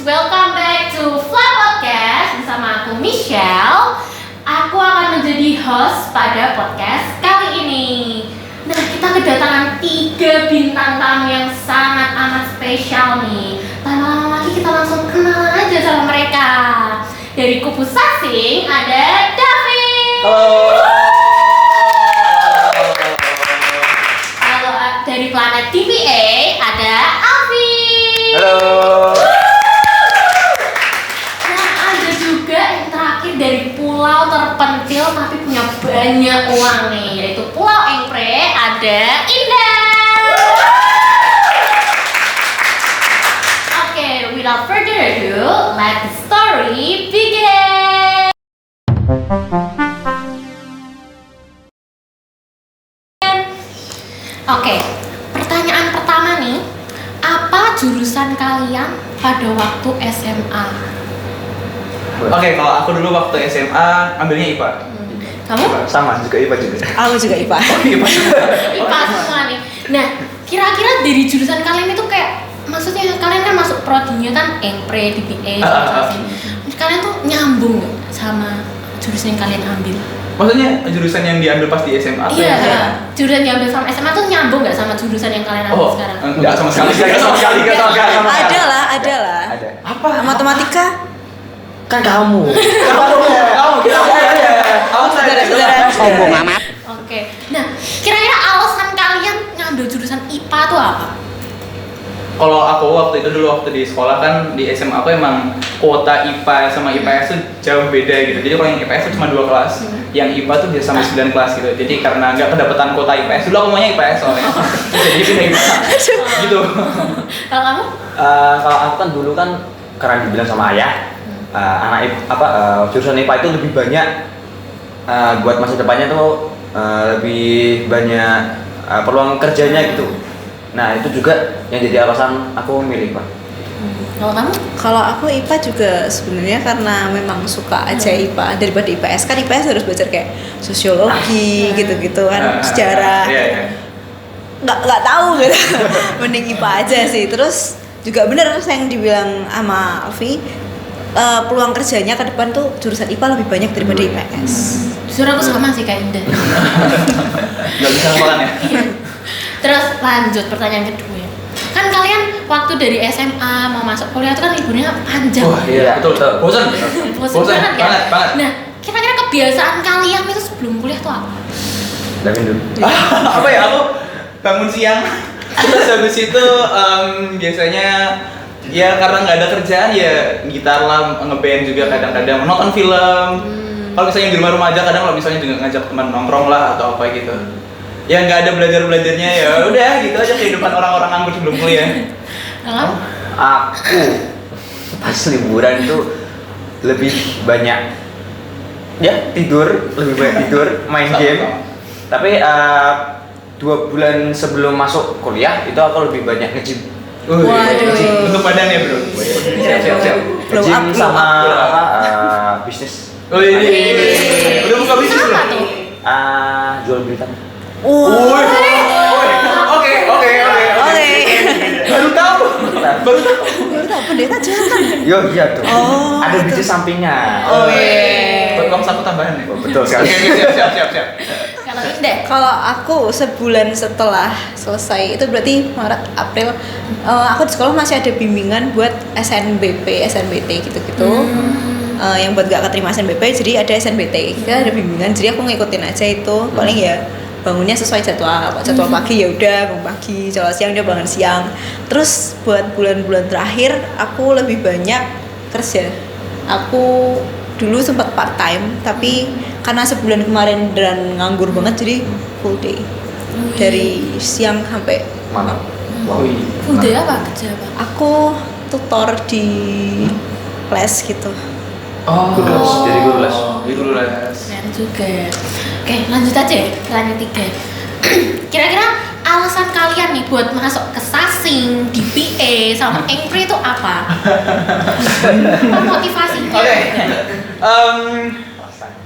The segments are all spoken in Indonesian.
welcome back to Fly Podcast bersama aku Michelle. Aku akan menjadi host pada podcast kali ini. Nah, kita kedatangan 3 bintang tamu yang sangat amat spesial nih. Tanpa lama lagi kita langsung kenalan aja sama mereka. Dari kubu Sasing ada David. Halo. Dari planet TVA ada Alfi. Halo. Nah, ada juga yang terakhir dari pulau terpencil tapi punya banyak uang nih, yaitu Pulau Engpre, ada Indah. Oke, without further ado, let the story begin. Oke, pertanyaan pertama nih, apa jurusan kalian pada waktu SMA? Oke, kalau aku dulu waktu SMA ambilnya IPA. Kamu? Sama, juga IPA juga. Aku juga IPA. IPA. IPA semua nih. Nah, kira-kira dari jurusan kalian itu kayak, maksudnya kalian kan masuk prodinya kan Engpre, DPA, kalian tuh nyambung gak sama jurusan yang kalian ambil? Maksudnya jurusan yang diambil pas di SMA atau Iya, yang jurusan yang diambil sama SMA tuh nyambung gak sama jurusan yang kalian ambil sekarang? Enggak sama sekali. Enggak sama sekali. Ada lah. Ada. Apa? Matematika. Kan kamu. Kamu Saudara-saudara. Sombong amat. Oke. Nah, kira-kira alasan kalian ngambil jurusan IPA tuh apa? Kalau aku waktu di sekolah kan di SMA aku emang kuota IPA sama IPS tuh jauh beda gitu. Jadi kalau yang IPS tuh cuma 2 kelas, yang IPA tuh bisa sampai 9 kelas gitu. Jadi karena nggak kedapatan kuota IPS, dulu aku maunya IPS soalnya. Jadi pindah IPA. Gitu. Kalau kamu? Kalau aku kan dulu kan karena dibilang sama ayah, jurusan IPA itu lebih banyak buat masa depannya tuh lebih banyak peluang kerjanya gitu. Nah itu juga yang jadi alasan aku milih Pak. Kalau kamu? Kalau aku IPA juga sebenarnya karena memang suka aja IPA daripada IPS. Kan IPS harus belajar kayak sosiologi gitu-gitu kan, sejarah. Nggak tahu gitu. Mending IPA aja sih. Terus juga bener yang dibilang sama Alfi, peluang kerjanya ke depan tuh jurusan IPA lebih banyak daripada IPS. Justru aku sama sih kayak Indah. Nggak bisa hafalan ya? Terus lanjut pertanyaan kedua ya. Kan kalian waktu dari SMA mau masuk kuliah itu kan liburnya panjang. Wah iya betul. Bosan banget ya. Banget. Nah, kira-kira kebiasaan kalian itu sebelum kuliah tuh apa? Damin dulu. Apa ya, aku bangun siang terus habis itu biasanya ya karena nggak ada kerjaan ya gitar lah, ngeband juga kadang-kadang, nonton film. Kalau misalnya di rumah aja kadang, kalau misalnya juga ngajak teman nongkrong lah atau apa gitu. Ya nggak ada belajarnya ya udah gitu aja kehidupan orang-orang nganggur sebelum kuliah. Kalau Aku pas liburan itu lebih banyak tidur, main game. Tapi 2 bulan sebelum masuk kuliah itu aku lebih banyak nge-gym. Waduh. Untuk badannya bro. Siap. Nge-gym sama bisnis. Oh iya. Udah buka bisnis belum? apa tuh? Jual beli tanah. Oke. Baru tahu. Baru tahu pendeta jualan. Yo iya tuh. Oh, ada gitu. bisnis sampingnya. Oh iya. Buat uang saku tambahan ya. Betul sekali. Siap. Kalau Indah? Kalau aku sebulan setelah selesai itu berarti Maret, April, aku di sekolah masih ada bimbingan buat SNBP, SNBT gitu-gitu. Yang buat gak keterima SNBP jadi ada SNBT. Kita ada bimbingan jadi aku ngikutin aja itu. Paling ya bangunnya sesuai jadwal pagi ya udah bangun pagi, jadwal siang dia bangun siang. Terus buat bulan-bulan terakhir aku lebih banyak kerja. Aku dulu sempat part time tapi karena sebulan kemarin dan nganggur banget jadi full day dari siang sampai Malam. Full day apa? Kerja apa? aku tutor di les gitu. Jadi guru les. Keren juga ya. Oke, lanjut aja ya, lanjut 3. Kira-kira alasan kalian nih buat masuk ke Sasing, DPA, sama Engpre itu apa? Motivasinya? Oke.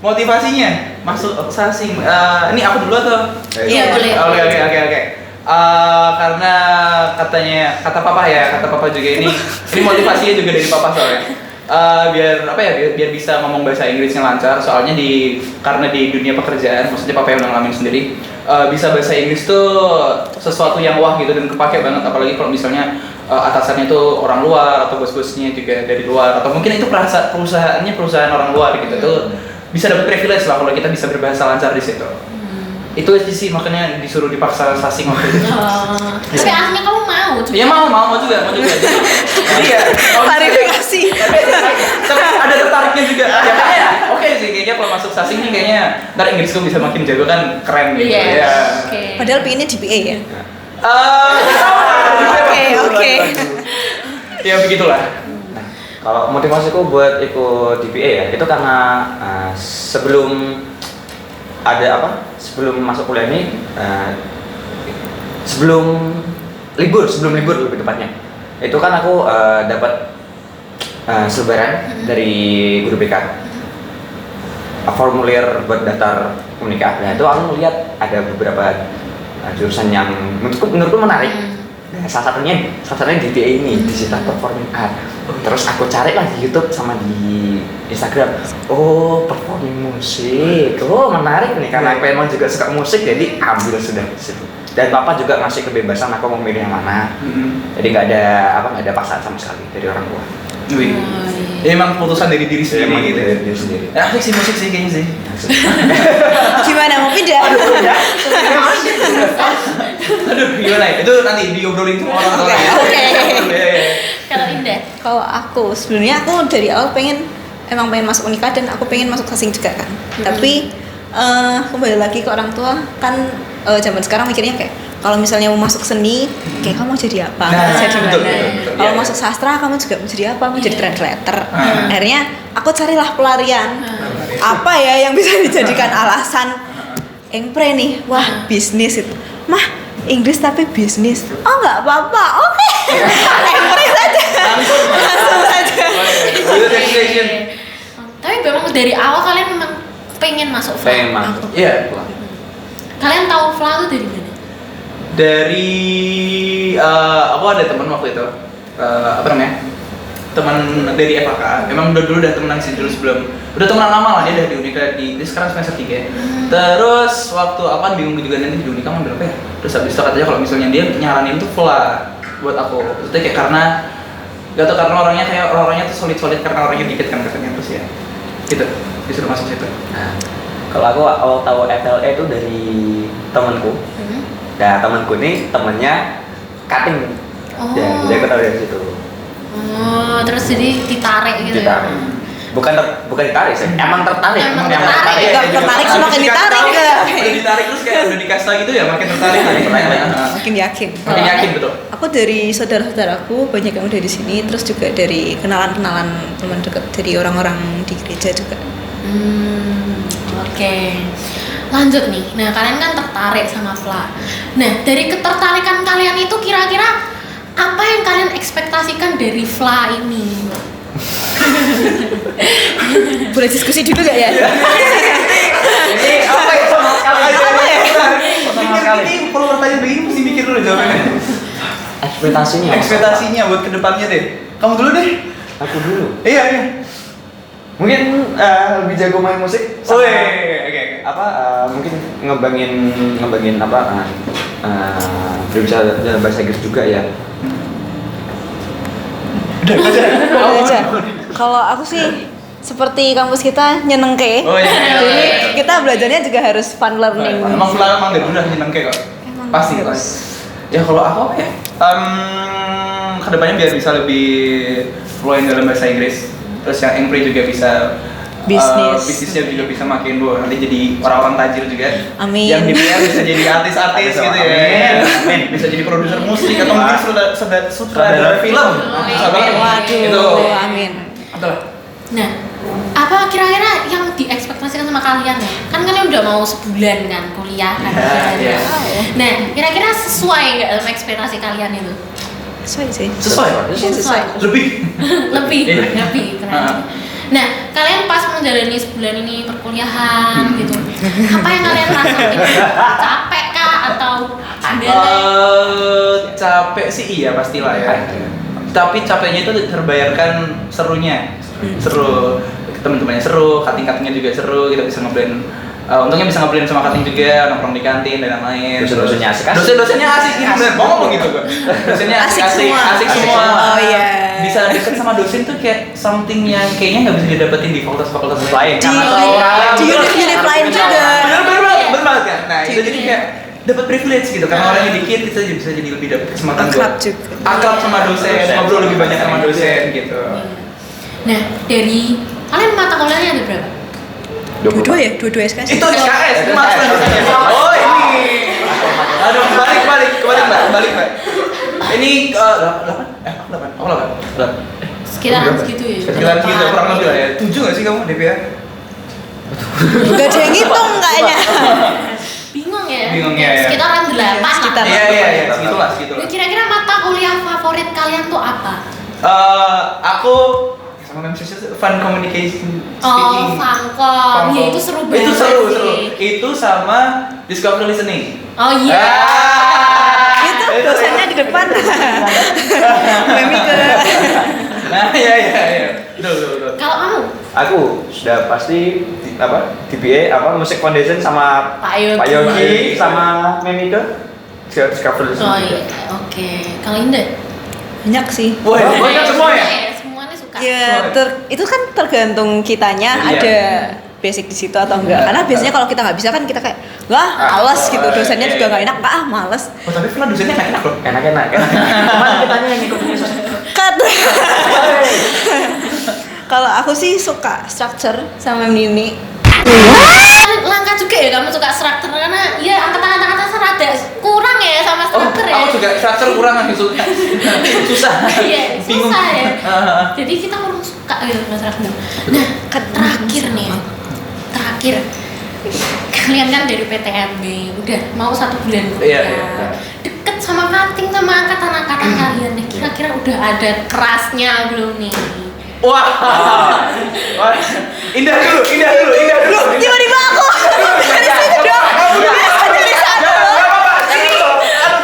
Motivasinya masuk Sasing. Ini aku dulu atau? Iya, boleh. Oke. Karena kata papa juga ini motivasinya juga dari papa soalnya. Biar bisa ngomong bahasa Inggrisnya lancar, soalnya karena di dunia pekerjaan, maksudnya papa yang udah ngalamin sendiri, bisa bahasa Inggris tuh sesuatu yang wah gitu dan kepake banget, apalagi kalau misalnya atasannya tuh orang luar atau bos-bosnya juga dari luar, atau mungkin itu perusahaan orang luar gitu tuh bisa dapat privilege lah kalau kita bisa berbahasa lancar di situ. Itu aja sih, makanya disuruh dipaksa sasing waktu itu. Tapi aslinya kamu mau? Iya mau juga. Jadi ya Klarifikasi. tapi ada tertariknya juga. Ya kayaknya oke sih, kayaknya kalau masuk sasing nih kayaknya ntar Inggrisku bisa makin jago kan, keren gitu. Iya. Ya. Padahal pinginnya DBA ya. Oke. Ya begitulah. Nah, kalau motivasiku buat ikut DPA ya, itu karena sebelum masuk kuliah ini, sebelum libur lebih tepatnya, itu kan aku dapat selebaran dari guru BK, formulir buat daftar Unika. Nah itu aku melihat ada beberapa jurusan yang menurutku menarik. Nah, salah satunya DTA ini, Digital Performing Art. Terus aku cari lah di YouTube sama di Instagram. Oh, performing musik. Oh, menarik nih karena aku emang juga suka musik, jadi ambil sudah di situ. Dan papa juga ngasih kebebasan aku mau milih yang mana. Jadi nggak ada paksaan sama sekali dari orang tua. Wih. Ya emang keputusan dari diri sendiri Emang gitu. dari diri sendiri. Asik sih musik sih kayaknya sih. Gimana mau pindah? Aduh, gimana ya? Itu nanti diobrolin sama orang tua. Oke. Kalau Indah? Kalau aku sebenarnya aku dari awal pengen masuk Unika dan aku pengen masuk sasing juga kan. Tapi kembali lagi ke orang tua kan, zaman sekarang mikirnya kayak kalau misalnya mau masuk seni, kayak kamu mau jadi apa? Nah, Mau jadi betul, mana? betul. Kalau Iya, masuk sastra, kamu juga mau jadi apa? Mau jadi translator. Ah. Akhirnya aku carilah pelarian. Apa ya yang bisa dijadikan alasan? Engpre nih, wah bisnis itu. Mah, Inggris tapi bisnis. Oh nggak apa-apa, oke. Engpre saja. Langsung saja. Tapi memang dari awal kalian memang pengen masuk FLA? Pengen masuk. Iya. Kalian tahu FLA itu dari mana? Dari aku ada teman waktu itu, teman dari FHK. Emang dulu udah temenan sih dulu sebelum, udah temenan lama lah, dia udah di Unika dia sekarang semester 3. Terus waktu aku kan bingung juga nanti di Unika mau berapa ya. Terus habis itu katanya kalau misalnya dia nyaranin tuh FLA buat aku. Itu kayak karena gak tau, karena orangnya tuh solid karena orangnya dikit kan katanya, terus ya gitu disuruh masuk situ. Nah, kalau aku awal tahu FLA itu dari temanku. Nah, temanku ini temennya cutting. Oh. Jadi aku tahu dari situ. Oh, terus jadi ditarik gitu Ditarik. ya? Bukan ditarik sih, emang tertarik. Emang Nggak tertarik. tertarik sih, makin ditarik. Udah ditarik terus kayak udah dikasta gitu ya, makin tertarik. Makin yakin. Makin yakin betul. Aku dari saudara-saudaraku banyak yang udah di sini, terus juga dari kenalan-kenalan teman dekat dari orang-orang di gereja juga. Oke. Lanjut nih. Nah, kalian kan tertarik sama FLA. Nah, dari ketertarikan kalian itu kira-kira apa yang kalian ekspektasikan dari FLA ini? Boleh diskusi dulu gak ya? Ini apa ya sama sekali? Apa ya? Ini perlu pertanyaan begini mesti mikir dulu jawabannya. Ekspektasinya. Ekspektasinya buat kedepannya deh. Kamu dulu deh. Aku dulu. Iya. Mungkin lebih jago main musik. Oh, Sama oke. mungkin ngebangin berbicara dalam bahasa Inggris juga ya. Boleh aja. Kalau aku sih seperti kampus kita nyenengke. Oh iya. Jadi kita belajarnya juga harus fun learning. Emang pulang emang dari udah nyeneng kayak kok. Emang Pasti harus. kan. Ya kalau aku apa ya? Kedepannya biar bisa lebih fluent dalam bahasa Inggris. Terus yang Engpre juga bisa bisnisnya juga bisa makin nanti jadi orang-orang tajir juga. Amin. Yang di PR bisa jadi artis-artis gitu ya. Amin. Bisa jadi produser musik atau mungkin sutradara film. Bisa banget. Waduh, Itu. amin. Adalah. Nah, apa kira-kira yang diekspektasikan sama kalian ya? Kan kalian udah mau sebulan kan kuliah kan? Iya. Nah, kira-kira sesuai nggak sama ekspektasi kalian itu? Sesuai sih. Sesuai. Sesuai. Lebih. lebih Iya. keren. Nah, kalian pas menjalani sebulan ini perkuliahan gitu, apa yang kalian rasain? Capek kah atau atau santai? Capek sih iya pastilah ya. Tapi capeknya itu terbayarkan serunya. Seru, teman-temannya seru, cutting-cuttingnya juga seru, kita bisa ngeblend. Untungnya bisa ngeblend sama cutting juga, nongkrong di kantin dan lain-lain. Dosen-dosennya asik. Dosen-dosennya asik, ini bener, mau ngomong gitu gua. Dosennya Asik asik-asik, semua. asik semua. Oh iya. Bisa deket sama dosen tuh kayak something yang kayaknya nggak bisa didapetin di fakultas-fakultas lain. Di Karena unit-unit lain juga. bener banget kan. Nah itu jadi kayak dapat privilege gitu karena orangnya dikit kita bisa jadi lebih dapat kesempatan Akrab buat juga. akrab sama dosen, ngobrol lebih banyak sama dosen gitu. Nah, dari kalian mata kuliahnya ada berapa? Dua-dua ya? Dua-dua SKS? Itu SKS, maksudnya dosennya. Oh ini. Aduh, balik mbak. Ini 8? 8. Sekitaran segitu ya? Sekitar segitu, kurang lebih lah ya. 7 nggak sih kamu DPA? Gak ada yang ngitung kayaknya. Bingung ya? Bingung ya. Sekitaran 8 lah. sekitar. Iya, segitulah. Nah, kira-kira mata kuliah favorit kalian tuh apa? Aku sama MC fun communication Oh, speaking. Fankom. Ya itu seru banget Itu seru. sih. Itu sama discovery listening. Oh iya. Itu dosennya di depan. Memi ke. Nah, iya. Betul. Kalau kamu? Aku sudah pasti DBA musik foundation sama Pak Yogi. Pak Yogi sama Memito. Discover Oh iya, oke. Kalau Indah? Banyak sih. Wah, banyak semua ya? Semuanya suka. Ya, itu kan tergantung kitanya Iya. ada basic di situ atau enggak. Karena biasanya kalau kita nggak bisa kan kita kayak, wah, males gitu. Dosennya juga nggak enak, males. Oh, tapi Villa dosennya enak loh. enak. Cuman kitanya yang ikut Cut. Kalau aku sih suka structure sama Nini. Langka juga ya kamu suka struktur karena ya angkatan-angkatan rada kurang ya sama struktur ya. Aku juga structure kurang lagi susah. Iya, Bingung. susah ya. Jadi kita kurang suka gitu sama struktur. Nah, terakhir nih ya. Terakhir kalian kan dari PTMB udah mau 1 bulan kuliah. Iya. Deket sama cutting sama angkatan-angkatan kalian nih. Kira-kira udah ada kerasnya belum nih? Wah. Indah dulu. Tiba-tiba aku dari situ dong. Biasa dari sana.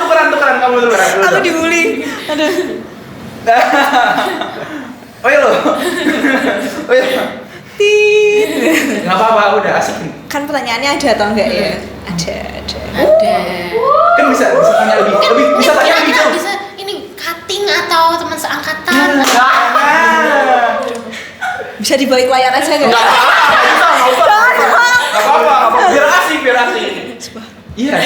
Tukeran kamu dulu. Aku dibully. Aduh. Oh iya loh. Tit. Enggak apa-apa, udah asik nih. Kan pertanyaannya ada atau enggak ya? Ada. Ada. Kan bisa tanya lebih bisa tanya lebih Kira-kira jauh. bisa ini cutting atau teman seangkatan? Bisa di balik layar aja enggak? Enggak apa-apa. Biar asik. Iya.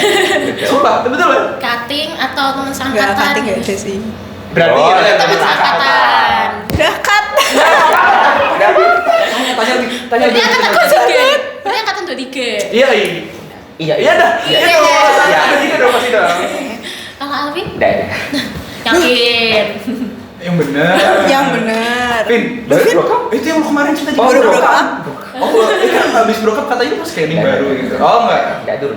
Sumpah, betul loh. Cutting atau teman Enggak, seangkatan? cutting enggak ada sih. Berarti Oh, ya, Teman seangkatan. Udah cut. tanya lebih. Berarti angkatan 23. Berarti angkatan 23. Iya. Iya dah. Iya. Ada tiga dong pasti dong. Kalau Alvin? Udah. Yakin. Yang benar. Yang benar. Vin, itu yang kemarin cerita di Baru baru broke up. Oh, itu kan habis broke up katanya pas kayak ini baru gitu. Oh, enggak. Enggak dulu.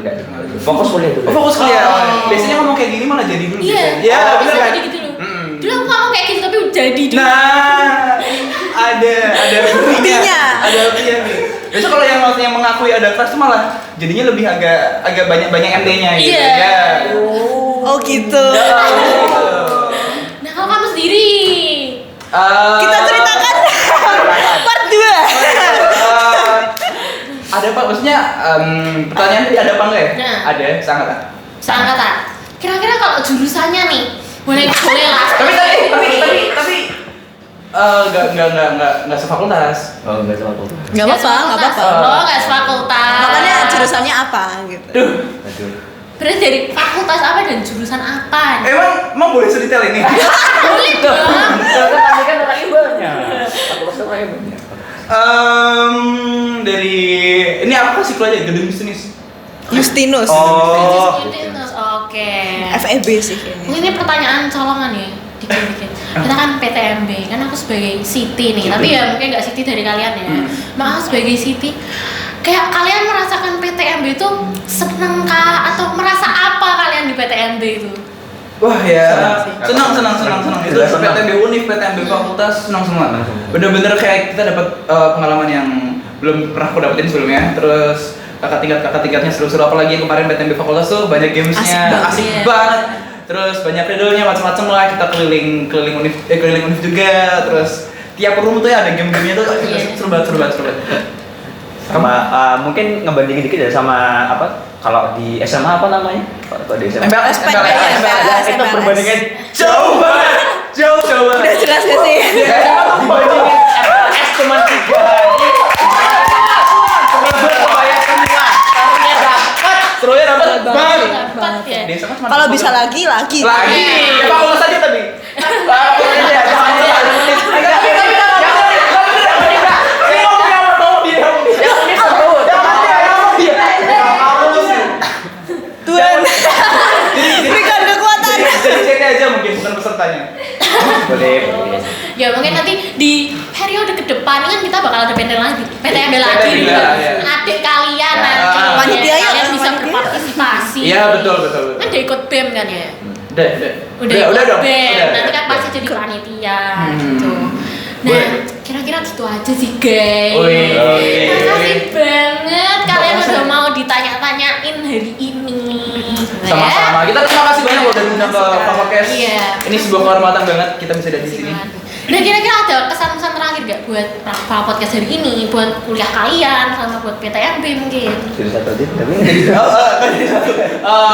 Fokus kuliah dulu. Oh, fokus kuliah. Oh. Biasanya ngomong kayak gini malah jadi dulu. Iya. Iya, Bisa benar kan? jadi gitu loh. Mm. Dulu aku ngomong kayak gitu tapi jadi dulu. Nah, ada Buktinya. Ada buktinya nih. Biasanya kalau yang mengakui ada kelas tuh malah jadinya lebih agak banyak MT-nya gitu. Iya. Ya. Oh gitu. Nah, kalau kamu sendiri? Kita ceritakan part 2. Ada apa? Maksudnya pertanyaan tadi ada apa enggak ya? Nah. Ada, sangat. Seangkatan. Kira-kira kalau jurusannya nih, boleh lah. Tapi nggak sefakultas. Oh, enggak sama tuh. Enggak apa-apa. Oh, nggak sefakultas. Makanya jurusannya apa gitu. Duh, Aduh. Berarti dari fakultas apa dan jurusan apa? emang boleh sedetail ini? Boleh dong. Tapi kan orangnya banyak. Fakultas orangnya banyak. Dari ini apa sih aja gedung bisnis? Justinus. Oh. Oke. FEB sih kayaknya. Mungkin ini pertanyaan colongan ya, dikit-dikit. Kita kan PTMB, kan aku sebagai Siti nih, tapi ya mungkin nggak Siti dari kalian ya. Maaf sebagai Siti, kayak kalian merasakan PTMB itu seneng kah atau merasa apa kalian di PTMB itu? Wah ya, Senang sih. senang. Itu Jelas senang. PTMB Univ, PTMB fakultas senang semua. Bener-bener kayak kita dapat pengalaman yang belum pernah aku dapetin sebelumnya. Terus kakak tingkatnya seru-seru, apalagi yang kemarin PTMB Fakultas tuh banyak gamesnya, asik Iya. banget. Terus banyak riddle-nya macam-macam lah, kita keliling univ juga. Terus tiap room tuh ya ada game-gamenya tuh, Iya. seru banget. Sama mungkin ngebandingin dikit ya sama apa kalau di SMA apa namanya? Kalau di SMA MPLS. itu perbandingan Jauh banget. Udah jelas gak sih? Dibandingin MPLS cuma 3 hari. Serunya dapat banget. Dapat ya. Desa kan cuma Kalau 10. bisa lagi. Lagi. Ya Fakultas aja tadi. Fakultas aja. Tuhan, berikan kekuatan. Jadi cek aja mungkin bukan pesertanya. boleh. Ya mungkin nanti di periode ke depan kan kita bakal ada PTMB lagi. PTMB lagi. PTMB, ya. Adik kalian Ya. nanti Panitia ya, kalian bisa panitia. berpartisipasi. Iya betul. Kan udah ikut BEM kan ya? Udah Udah dong. BEM. Udah. Nanti kan pasti jadi panitia gitu. Boleh. Nah, kira-kira gitu aja sih guys. Wih. Makasih banget kalian udah mau ditanya-tanyain hari ini. Sama-sama. Kita terima kasih banyak udah diundang ke Podcast. Iya. Ini sebuah kehormatan banget kita bisa ada di sini. Nah kira-kira ada kesan-kesan terakhir gak buat Rafa Podcast hari ini, buat kuliah kalian, sama buat PTMB mungkin? Jadi satu aja tapi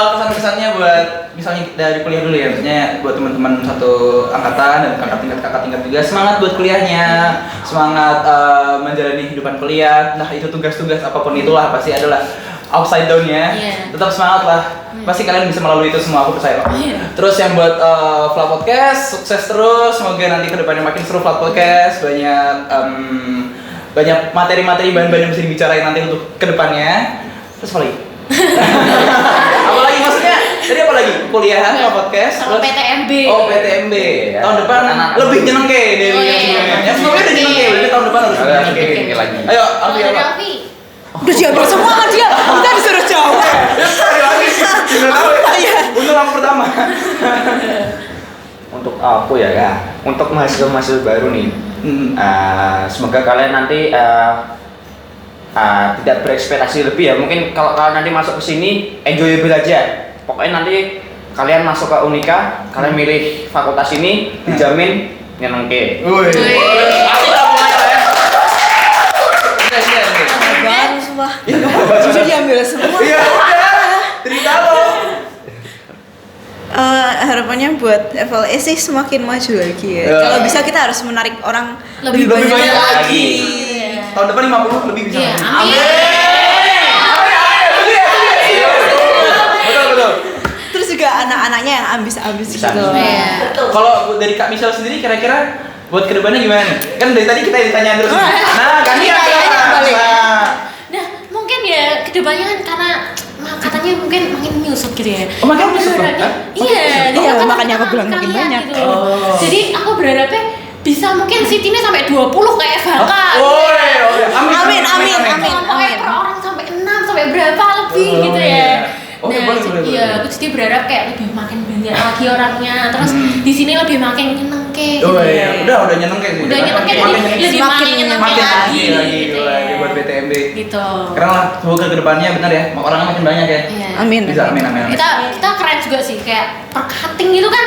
Kesan-kesannya buat misalnya dari kuliah dulu ya, maksudnya buat teman-teman satu angkatan dan kakak tingkat juga, semangat buat kuliahnya, semangat menjalani kehidupan kuliah. Nah itu tugas-tugas apapun itulah pasti adalah upside down-nya. Iya. Tetap semangat lah. Pasti kalian bisa melalui itu semua, aku percaya kok. Iya. Terus yang buat Fla Podcast, sukses terus. Semoga nanti kedepannya makin seru Fla Podcast, banyak materi-materi bahan-bahan yang bisa dibicarain nanti untuk kedepannya. Terus apa lagi? Apa lagi maksudnya? Tadi apa lagi? Kuliahan, Fla Podcast, Sama PTMB. Oh PTMB. Ya. Tahun depan Anak-anak. lebih nyenengke dari Oh, yang iya. sebelumnya. Yang sebelumnya udah nyenengke, berarti tahun depan harus lebih Ada nyenengke. ini lagi. Ayo, Kalau Alfi dari apa? Alfi, Udah diambil semua sama dia. Kita disuruh jawab. Sekali lagi. Bener tahu ya? Iya. Untuk yang pertama. Untuk aku ya. Untuk mahasiswa baru nih. Semoga kalian nanti tidak berekspektasi lebih ya. Mungkin kalau kalian nanti masuk ke sini enjoyable aja. Pokoknya nanti kalian masuk ke Unika, kalian milih fakultas ini dijamin nyenengke. Woi. Aku udah mulai lah ya. Iya. Baru semua. Sudah diambil semua. Iya udah. Cerita lo. Harapannya buat FLS sih semakin maju lagi ya. Ya. Kalau bisa kita harus menarik orang Lebih lebih banyak banyak lagi. lagi. Iya. Tahun depan 50 lebih bisa. Iya, Amin. Betul. Terus juga anak-anaknya yang ambis-ambis Bisa. gitu. Iya. Kalau dari Kak Michelle sendiri kira-kira buat kedepannya gimana? Kan dari tadi kita ditanya terus. Nah, kan Kita tanya balik. Nah, mungkin ya kedepannya kan karena katanya mungkin makin menyusut gitu ya. Oh, makin menyusut, Aku Bang? berharapnya- Hah? Iya, Oh, iya, kan makanya aku bilang makin kalian banyak. gitu. Oh. Jadi aku berharapnya bisa mungkin Siti ini sampai 20 kayak FHK. Oh, iya. Amin. Pokoknya per orang sampai 6 sampai berapa lebih Oh, gitu iya. ya. Oh, Nah, boleh. iya, aku jadi berharap kayak lebih makin banyak lagi orangnya. Terus di sini lebih makin nyenengke gitu Oh ya. iya, udah nyeneng kayak Udah nyenengke jadi Makin lebih Semakin makin nyenengke makin lagi lagi gitu lagi ya. buat BTMB. Gitu. Keren lah, semoga kedepannya benar ya, orangnya makin banyak ya. Iya. Amin. Bisa, amin. Kita keren juga sih kayak per cutting itu kan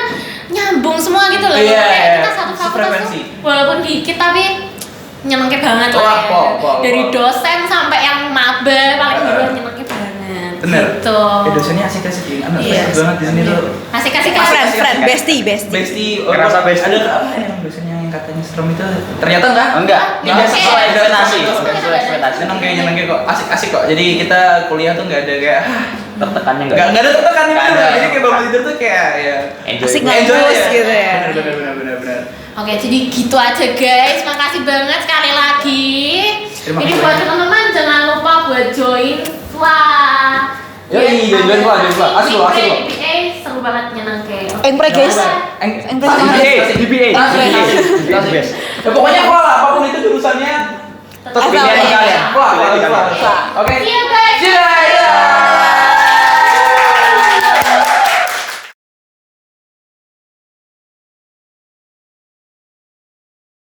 nyambung semua gitu loh. Iya, Kayak iya. kita satu fakultas Sefrekuensi. tuh walaupun dikit tapi nyenengke banget Wah, lah ya. pol. Dari dosen sampai yang maba paling duluan nyenengke banget. Bener. Gitu. Dosennya asik-asik, anak Iya. banget di sini tuh. Asik-asik Friend, bestie. Bestie, Ngerasa bestie. Ada apa yang dosennya yang katanya serem itu? Ternyata enggak? Enggak, Nggak tidak sesuai sesuai ekspektasi. ekspektasi. Nggak sesuai ekspektasi. Nyeneng kok, asik kok. Jadi kita kuliah tuh nggak ada kayak Tertekannya nggak ada tertekannya Nggak bener. ada. Jadi kayak bangun tidur tuh kayak ya Enjoy. Asik enjoy ngampus aja. gitu ya. Bener. Oke, jadi gitu aja guys. Makasih banget sekali lagi. Terima Ini kasih buat banyak. teman-teman jangan lupa buat join Wah. Yoi, join Fla. Asik loh. DPA seru banget nyenengke. Engpre guys. DBA. DBA. DBA. Ya pokoknya Fla lah, apapun itu jurusannya tetap Asal pilihan ya. kalian. Fla. Fla. Oke. See you guys. See you guys.